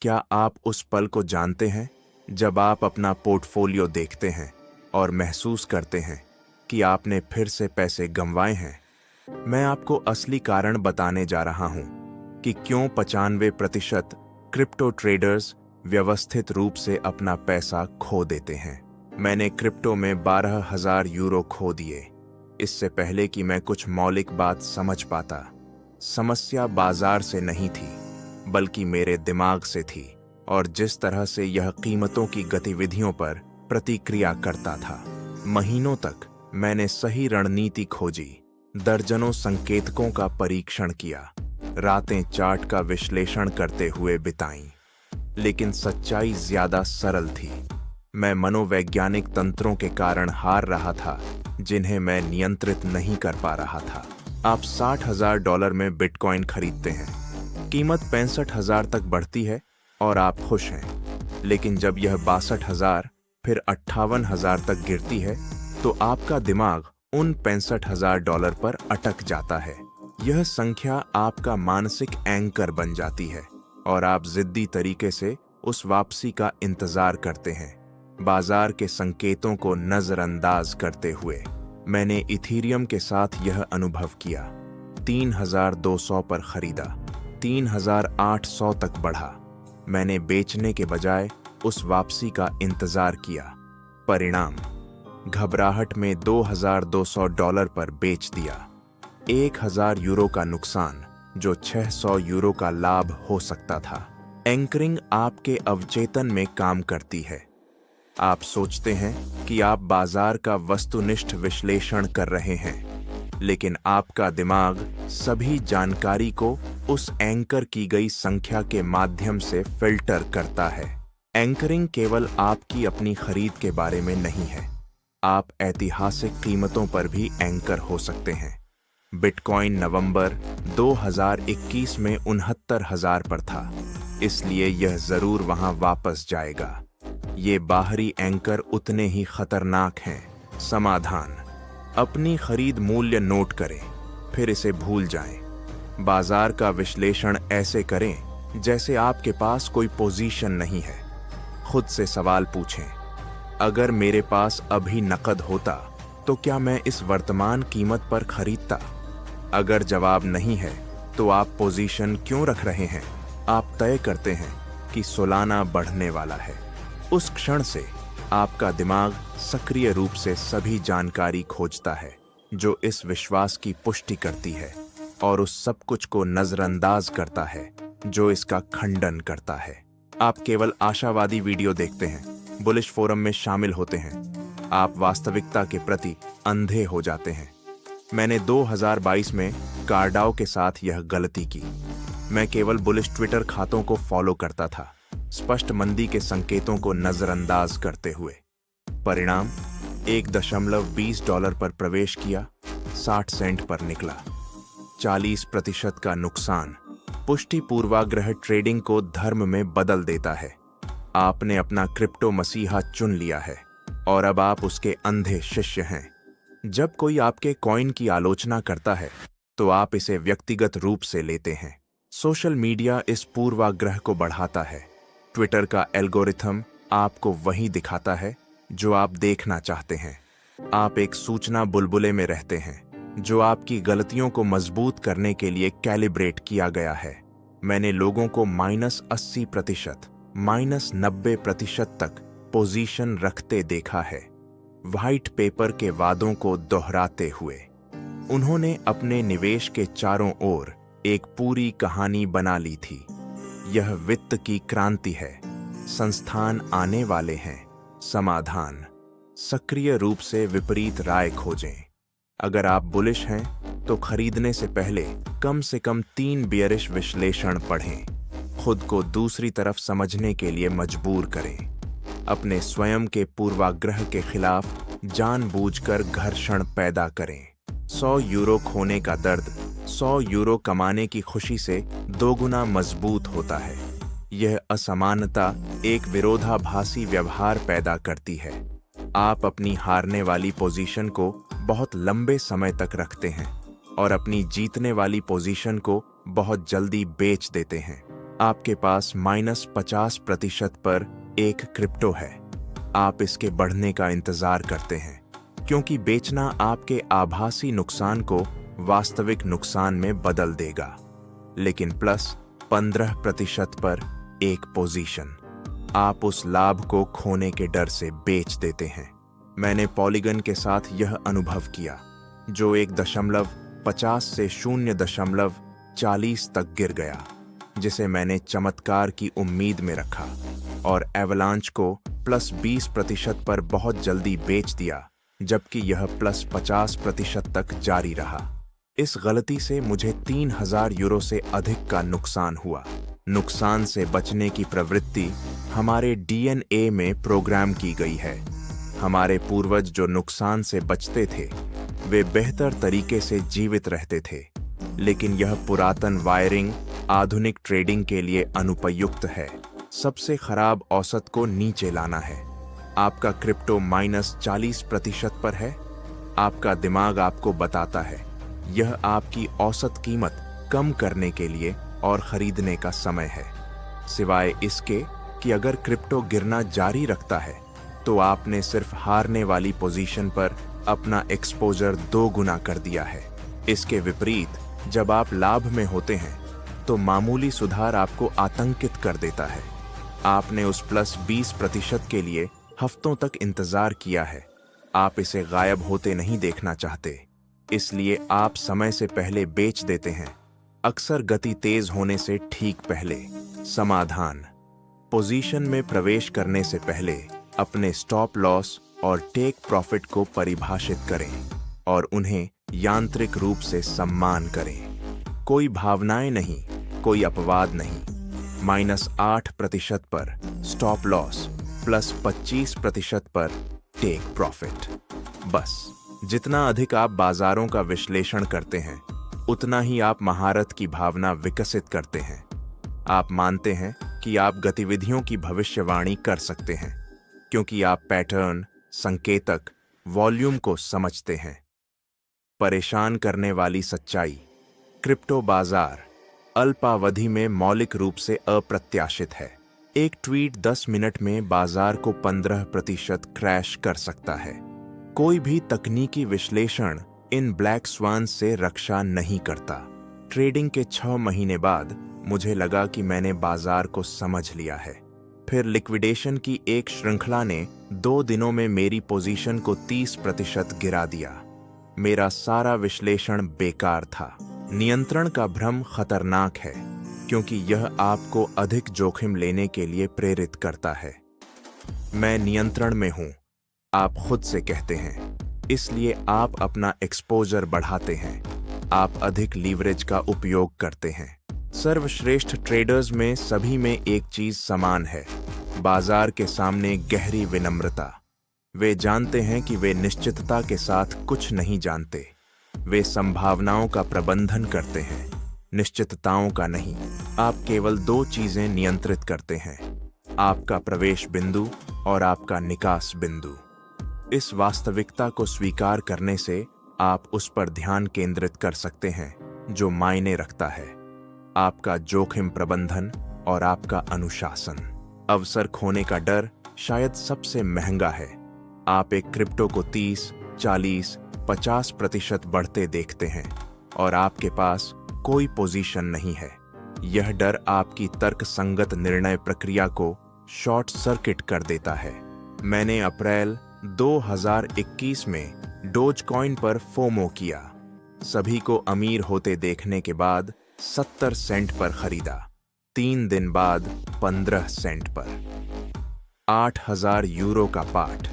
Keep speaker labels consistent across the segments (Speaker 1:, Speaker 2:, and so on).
Speaker 1: क्या आप उस पल को जानते हैं जब आप अपना पोर्टफोलियो देखते हैं और महसूस करते हैं कि आपने फिर से पैसे गंवाए हैं? मैं आपको असली कारण बताने जा रहा हूं कि क्यों 95% क्रिप्टो ट्रेडर्स व्यवस्थित रूप से अपना पैसा खो देते हैं। मैंने क्रिप्टो में 12,000 यूरो खो दिए इससे पहले कि मैं कुछ मौलिक बात समझ पाता। समस्या बाजार से नहीं थी, बल्कि मेरे दिमाग से थी और जिस तरह से यह कीमतों की गतिविधियों पर प्रतिक्रिया करता था। महीनों तक मैंने सही रणनीति खोजी, दर्जनों संकेतकों का परीक्षण किया, रातें चार्ट का विश्लेषण करते हुए बिताईं, लेकिन सच्चाई ज्यादा सरल थी। मैं मनोवैज्ञानिक तंत्रों के कारण हार रहा था जिन्हें मैं नियंत्रित नहीं कर पा रहा था। आप $60,000 में बिटकॉइन खरीदते हैं, कीमत 65,000 तक बढ़ती है और आप खुश हैं। लेकिन जब यह 62,000 फिर 58,000 तक गिरती है तो आपका दिमाग उन $65,000 पर अटक जाता है। यह संख्या आपका मानसिक एंकर बन जाती है और आप जिद्दी तरीके से उस वापसी का इंतजार करते हैं। बाजार के संकेतों को नजरअंदाज करते हुए मैंने इथीरियम के साथ यह अनुभव किया। 3,200 पर खरीदा, 3,800 तक बढ़ा। मैंने बेचने के बजाय उस वापसी का इंतजार किया। परिणाम, घबराहट में $2,200 पर बेच दिया। 1,000 यूरो का नुकसान जो 600 यूरो का लाभ हो सकता था। एंकरिंग आपके अवचेतन में काम करती है। आप सोचते हैं कि आप बाजार का वस्तुनिष्ठ विश्लेषण कर रहे हैं, लेकिन आपका दिमाग सभी जानकारी को उस एंकर की गई संख्या के माध्यम से फिल्टर करता है। एंकरिंग केवल आपकी अपनी खरीद के बारे में नहीं है, आप ऐतिहासिक कीमतों पर भी एंकर हो सकते हैं। बिटकॉइन नवंबर 2021 में 69,000 पर था, इसलिए यह जरूर वहां वापस जाएगा। ये बाहरी एंकर उतने ही खतरनाक हैं। समाधान, अपनी खरीद मूल्य नोट करें, फिर इसे भूल जाएं। बाजार का विश्लेषण ऐसे करें जैसे आपके पास कोई पोजीशन नहीं है। खुद से सवाल पूछें, अगर मेरे पास अभी नकद होता तो क्या मैं इस वर्तमान कीमत पर खरीदता? अगर जवाब नहीं है तो आप पोजीशन क्यों रख रहे हैं? आप तय करते हैं कि सालाना बढ़ने वाला है। उस क्षण से आपका दिमाग सक्रिय रूप से सभी जानकारी खोजता है जो इस विश्वास की पुष्टि करती है और उस सब कुछ को नजरअंदाज करता है जो इसका खंडन करता है। आप केवल आशावादी वीडियो देखते हैं, बुलिश फोरम में शामिल होते हैं, आप वास्तविकता के प्रति अंधे हो जाते हैं। मैंने 2022 में कार्डाओ के साथ यह गलती की। मैं केवल बुलिश ट्विटर खातों को फॉलो करता था, स्पष्ट मंदी के संकेतों को नजरअंदाज करते हुए। परिणाम, $1.20 पर प्रवेश किया, 60 सेंट पर निकला। 40% का नुकसान। पुष्टि पूर्वाग्रह ट्रेडिंग को धर्म में बदल देता है। आपने अपना क्रिप्टो मसीहा चुन लिया है और अब आप उसके अंधे शिष्य हैं। जब कोई आपके कॉइन की आलोचना करता है तो आप इसे व्यक्तिगत रूप से लेते हैं। सोशल मीडिया इस पूर्वाग्रह को बढ़ाता है। ट्विटर का एल्गोरिथम आपको वही दिखाता है जो आप देखना चाहते हैं। आप एक सूचना बुलबुले में रहते हैं जो आपकी गलतियों को मजबूत करने के लिए कैलिब्रेट किया गया है। मैंने लोगों को -80%, -90% तक पोजीशन रखते देखा है, व्हाइट पेपर के वादों को दोहराते हुए। उन्होंने अपने निवेश के चारों ओर एक पूरी कहानी बना ली थी। यह वित्त की क्रांति है, संस्थान आने वाले हैं। समाधान, सक्रिय रूप से विपरीत राय खोजें। अगर आप बुलिश हैं तो खरीदने से पहले कम से कम 3 बियरिश विश्लेषण पढ़ें। खुद को दूसरी तरफ समझने के लिए मजबूर करें। अपने स्वयं के पूर्वाग्रह के खिलाफ जानबूझकर घर्षण पैदा करें। 100 यूरो खोने का दर्द 100 यूरो कमाने की खुशी से 2 गुना मजबूत होता है। यह असमानता एक विरोधाभासी व्यवहार पैदा करती है। आप अपनी हारने वाली पोजीशन को बहुत लंबे समय तक रखते हैं और अपनी जीतने वाली पोजीशन को बहुत जल्दी बेच देते हैं। आपके पास -50% पर एक क्रिप्टो है। आप इसके बढ़ने का इंतजार करते हैं क्योंकि बेचना आपके आभासी नुकसान को वास्तविक नुकसान में बदल देगा। लेकिन +15% पर एक पोजीशन, आप उस लाभ को खोने के डर से बेच देते हैं। मैंने पॉलीगन के साथ यह अनुभव किया, जो 1.50 से 0.40 तक गिर गया, जिसे मैंने चमत्कार की उम्मीद में रखा, और एवलांच को +20% पर बहुत जल्दी बेच दिया, जबकि यह +50% तक जारी रहा। इस गलती से मुझे 3000 यूरो से अधिक का नुकसान हुआ। नुकसान से बचने की प्रवृत्ति हमारे डीएनए में प्रोग्राम की गई है। हमारे पूर्वज जो नुकसान से बचते थे, वे बेहतर तरीके से जीवित रहते थे। लेकिन यह पुरातन वायरिंग आधुनिक ट्रेडिंग के लिए अनुपयुक्त है। सबसे खराब औसत को नीचे लाना है। आपका क्रिप्टो -40% पर है। आपका दिमाग आपको बताता है यह आपकी औसत कीमत कम करने के लिए और खरीदने का समय है। सिवाय इसके कि अगर क्रिप्टो गिरना जारी रखता है तो आपने सिर्फ हारने वाली पोजीशन पर अपना एक्सपोजर 2 गुना कर दिया है। इसके विपरीत, जब आप लाभ में होते हैं तो मामूली सुधार आपको आतंकित कर देता है। आपने उस +20% के लिए हफ्तों तक इंतजार किया है। आप इसे गायब होते नहीं देखना चाहते, इसलिए आप समय से पहले बेच देते हैं, अक्सर गति तेज होने से ठीक पहले। समाधान: पोजीशन में प्रवेश करने से पहले अपने स्टॉप लॉस और टेक प्रॉफिट को परिभाषित करें और उन्हें यांत्रिक रूप से सम्मान करें। कोई भावनाएं नहीं, कोई अपवाद नहीं। -8% पर स्टॉप लॉस, +25% पर टेक प्रॉफिट। बस जितना अधिक आप बाजारों का विश्लेषण करते हैं, उतना ही आप महारत की भावना विकसित करते हैं। आप मानते हैं कि आप गतिविधियों की भविष्यवाणी कर सकते हैं क्योंकि आप पैटर्न, संकेतक, वॉल्यूम को समझते हैं। परेशान करने वाली सच्चाई: क्रिप्टो बाजार अल्पावधि में मौलिक रूप से अप्रत्याशित है। एक ट्वीट 10 मिनट में बाजार को 15% क्रैश कर सकता है। कोई भी तकनीकी विश्लेषण इन ब्लैक स्वान से रक्षा नहीं करता। ट्रेडिंग के 6 महीने बाद मुझे लगा कि मैंने बाजार को समझ लिया है। फिर लिक्विडेशन की एक श्रृंखला ने 2 दिनों में मेरी पोजीशन को 30% गिरा दिया। मेरा सारा विश्लेषण बेकार था। नियंत्रण का भ्रम खतरनाक है क्योंकि यह आपको अधिक जोखिम लेने के लिए प्रेरित करता है। मैं नियंत्रण में हूं, आप खुद से कहते हैं, इसलिए आप अपना एक्सपोजर बढ़ाते हैं। आप अधिक लीवरेज का उपयोग करते हैं। सर्वश्रेष्ठ ट्रेडर्स में सभी में एक चीज समान है: बाजार के सामने गहरी विनम्रता। वे जानते हैं कि वे निश्चितता के साथ कुछ नहीं जानते। वे संभावनाओं का प्रबंधन करते हैं, निश्चितताओं का नहीं। आप केवल 2 चीजें नियंत्रित करते हैं: आपका प्रवेश बिंदु और आपका निकास बिंदु। इस वास्तविकता को स्वीकार करने से आप उस पर ध्यान केंद्रित कर सकते हैं जो मायने रखता है: आपका जोखिम प्रबंधन और आपका अनुशासन। अवसर खोने का डर शायद सबसे महंगा है। आप एक क्रिप्टो को 30, 40, 50% बढ़ते देखते हैं और आपके पास कोई पोजीशन नहीं है। यह डर आपकी तर्कसंगत निर्णय प्रक्रिया को शॉर्ट सर्किट कर देता है। मैंने अप्रैल 2021 में डोजकॉइन पर फोमो किया। सभी को अमीर होते देखने के बाद 70 सेंट पर खरीदा। 3 दिन बाद 15 सेंट पर। 8000 यूरो का पाठ।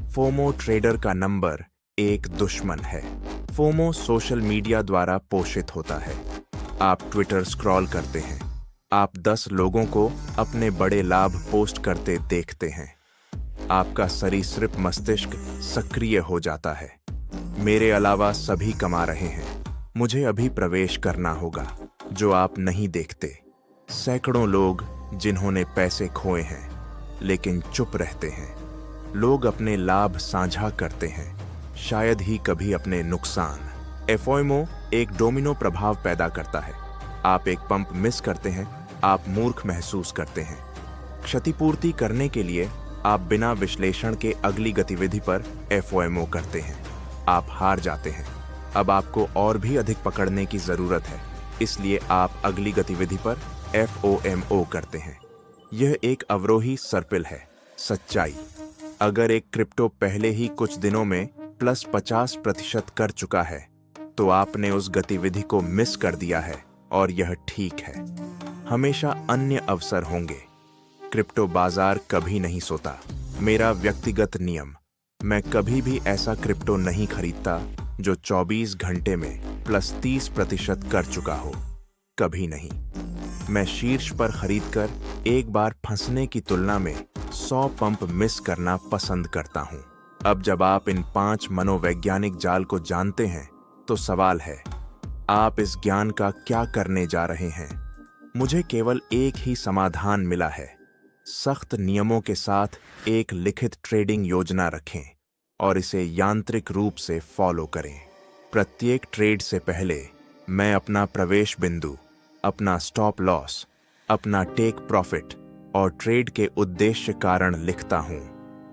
Speaker 1: फोमो ट्रेडर का नंबर 1 दुश्मन है। फोमो सोशल मीडिया द्वारा पोषित होता है। आप ट्विटर स्क्रॉल करते हैं। आप 10 लोगों को अपने बड़े लाभ पोस्ट करते देखते हैं। आपका सरीसृप मस्तिष्क सक्रिय हो जाता है। मेरे अलावा सभी कमा रहे हैं, मुझे अभी प्रवेश करना होगा, जो आप नहीं देखते। सैकड़ों लोग जिन्होंने पैसे खोए हैं लेकिन चुप रहते हैं। लोग अपने लाभ साझा करते हैं, शायद ही कभी अपने नुकसान। एफओएमओ एक डोमिनो प्रभाव पैदा करता है। आप एक पंप मिस करते हैं आप मूर्ख महसूस करते हैं। क्षतिपूर्ति करने के लिए आप बिना विश्लेषण के अगली गतिविधि पर FOMO करते हैं। आप हार जाते हैं। अब आपको और भी अधिक पकड़ने की जरूरत है, इसलिए आप अगली गतिविधि पर FOMO करते हैं। यह एक अवरोही सर्पिल है। सच्चाई: अगर एक क्रिप्टो पहले ही कुछ दिनों में प्लस 50% कर चुका है, तो आपने उस गतिविधि को मिस कर दिया है और यह ठीक है। हमेशा अन्य अवसर होंगे। क्रिप्टो बाजार कभी नहीं सोता। मेरा व्यक्तिगत नियम: मैं कभी भी ऐसा क्रिप्टो नहीं खरीदता जो 24 घंटे में प्लस 30% कर चुका हो। कभी नहीं। मैं शीर्ष पर खरीदकर एक बार फंसने की तुलना में 100 पंप मिस करना पसंद करता हूं। अब जब आप इन 5 मनोवैज्ञानिक जाल को जानते हैं, तो सवाल है, आप इस ज्ञान का क्या करने जा रहे हैं? मुझे केवल एक ही समाधान मिला है: सख्त नियमों के साथ एक लिखित ट्रेडिंग योजना रखें और इसे यांत्रिक रूप से फॉलो करें। प्रत्येक ट्रेड से पहले मैं अपना प्रवेश बिंदु, अपना स्टॉप लॉस, अपना टेक प्रॉफिट और ट्रेड के उद्देश्य कारण लिखता हूं।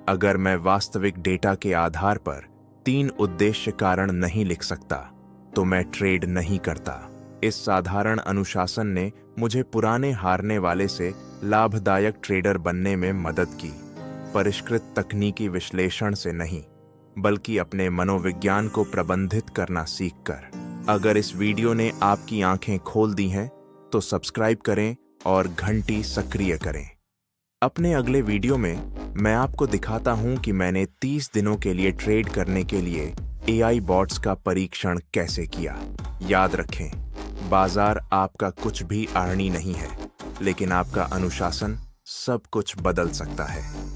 Speaker 1: अगर मैं वास्तविक डेटा के आधार पर 3 उद्देश्य कारण नहीं लिख सकता, तो मैं ट्रेड नहीं करता। इस साधारण अनुशासन ने मुझे पुराने हारने वाले से लाभदायक ट्रेडर बनने में मदद की। परिष्कृत तकनीकी विश्लेषण से नहीं, बल्कि अपने मनोविज्ञान को प्रबंधित करना सीखकर। अगर इस वीडियो ने आपकी आंखें खोल दी हैं, तो सब्सक्राइब करें और घंटी सक्रिय करें। अपने अगले वीडियो में मैं आपको दिखाता हूं कि मैंने 30 दिनों के लिए ट्रेड करने के लिए AI बॉट्स का परीक्षण कैसे किया। याद रखें, बाजार आपका कुछ भी अड़नी नहीं है, लेकिन आपका अनुशासन सब कुछ बदल सकता है।